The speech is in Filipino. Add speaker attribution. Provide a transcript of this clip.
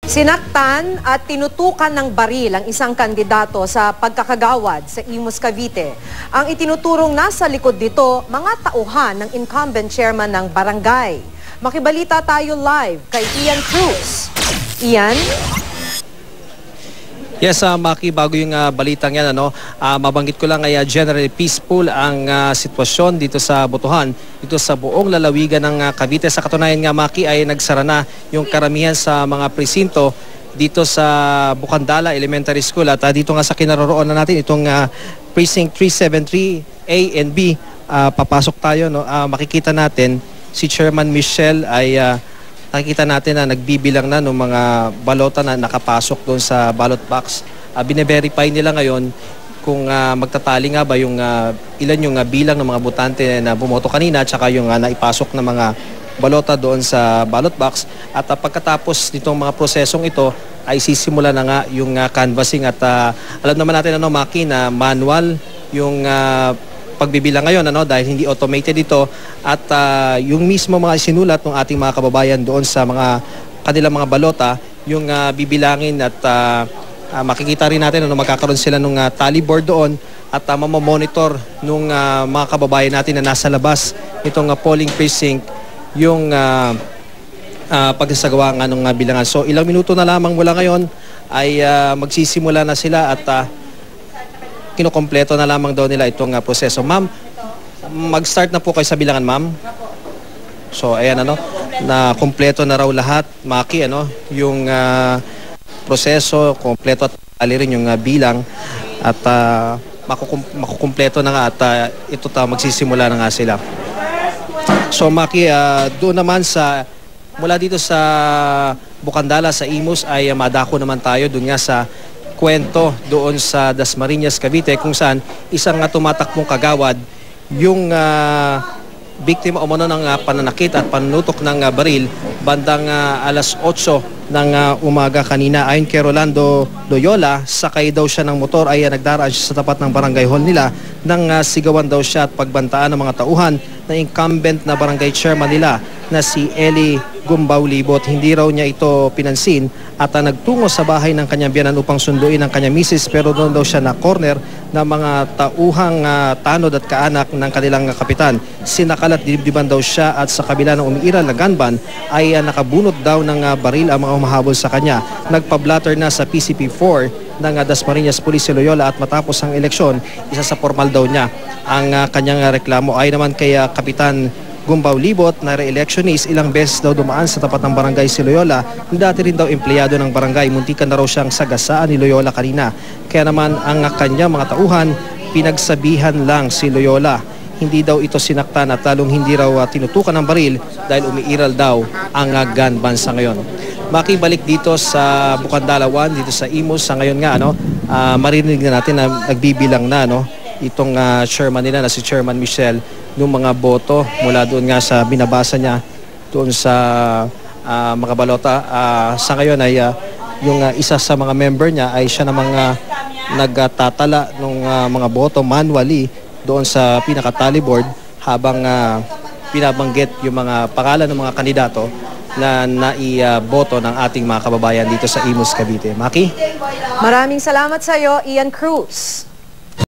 Speaker 1: Sinaktan at tinutukan ng baril ang isang kandidato sa pagkakagawad sa Imus, Cavite. Ang itinuturong nasa likod dito, mga tauhan ng incumbent chairman ng barangay. Makibalita tayo live kay Ian Cruz. Ian?
Speaker 2: Yes, Maki, bago yung balitang yan, mabanggit ko lang ay generally peaceful ang sitwasyon dito sa Botohan, dito sa buong lalawigan ng Cavite. Sa katunayan nga, Maki, ay nagsara na yung karamihan sa mga presinto dito sa Bukandala Elementary School. At dito nga sa kinaroroonan natin, itong Precinct 373A and B, papasok tayo. Makikita natin si Chairman Michelle ay... nakikita natin na nagbibilang na ng mga balota na nakapasok doon sa ballot box. Bine-verify nila ngayon kung magtatali nga ba yung ilan yung bilang ng mga botante na bumoto kanina at saka yung naipasok na mga balota doon sa ballot box. At pagkatapos nitong mga prosesong ito ay sisimula na nga yung canvassing at alam naman natin Maki, na manual yung pagbibilang ngayon dahil hindi automated ito at yung mismo mga sinulat ng ating mga kababayan doon sa mga kanilang mga balota yung bibilangin at makikita rin natin magkakaroon sila ng tally board doon at mamamonitor nung mga kababayan natin na nasa labas itong polling precinct yung pagsasagawa ng bilangan. So ilang minuto na lamang mula ngayon ay magsisimula na sila at kinukompleto na lamang daw nila itong proseso. Ma'am, mag-start na po kayo sa bilangan, ma'am. So, ayan na kompleto na raw lahat, Maki, yung proseso, kompleto at ali rin yung bilang at makukumpleto na nga at ito magsisimula na nga sila. So, Maki, doon naman mula dito sa Bukandala, sa Imus, ay madako naman tayo doon nga sa kwento doon sa Dasmariñas, Cavite kung saan isang tumatakbong kagawad yung biktima umano ng pananakit at panunutok ng baril bandang alas 8 ng umaga kanina. Ayon kay Rolando Loyola, sakay daw siya ng motor ay nagdaraan siya sa tapat ng barangay hall nila nang sigawan daw siya at pagbantaan ng mga tauhan na incumbent na barangay chairman nila na si Eli Gumbaw Libot. Hindi raw niya ito pinansin at nagtungo sa bahay ng kanyang biyanan upang sunduin ang kanyang misis, pero doon daw siya na corner ng mga tauhang tanod at kaanak ng kanilang kapitan. Sinakalat dibdiban daw siya at sa kabila ng umiiral na gunban ay nakabunot daw ng baril ang mga humahabol sa kanya. Nagpa-blatter na sa PCP-4 ng Dasmariñas Police Loyola at matapos ang eleksyon, isa sa formal daw niya ang kanyang reklamo. Ay naman kay Kapitan Gumbaw Libot na re-electionist, ilang beses daw dumaan sa tapat ng barangay si Loyola. Dati rin daw empleyado ng barangay, muntikan na raw siyang sagasaan ni Loyola kanina. Kaya naman ang kanya mga tauhan, pinagsabihan lang si Loyola. Hindi daw ito sinaktan at lalong hindi raw tinutukan ng baril dahil umiiral daw ang gun ban sa ngayon. Makibalik dito sa Bukandala 1, dito sa Imus, sa ngayon nga marinig na natin na nagbibilang na itong chairman nila na si Chairman Michelle ng mga boto mula doon nga sa binabasa niya doon sa mga balota. Sa ngayon ay yung isa sa mga member niya ay siya namang nagtatala ng mga boto manually doon sa pinaka-tally board habang pinabanggit yung mga pangalan ng mga kandidato na naiboto ng ating mga kababayan dito sa Imus, Cavite. Maki?
Speaker 1: Maraming salamat sa iyo, Ian Cruz.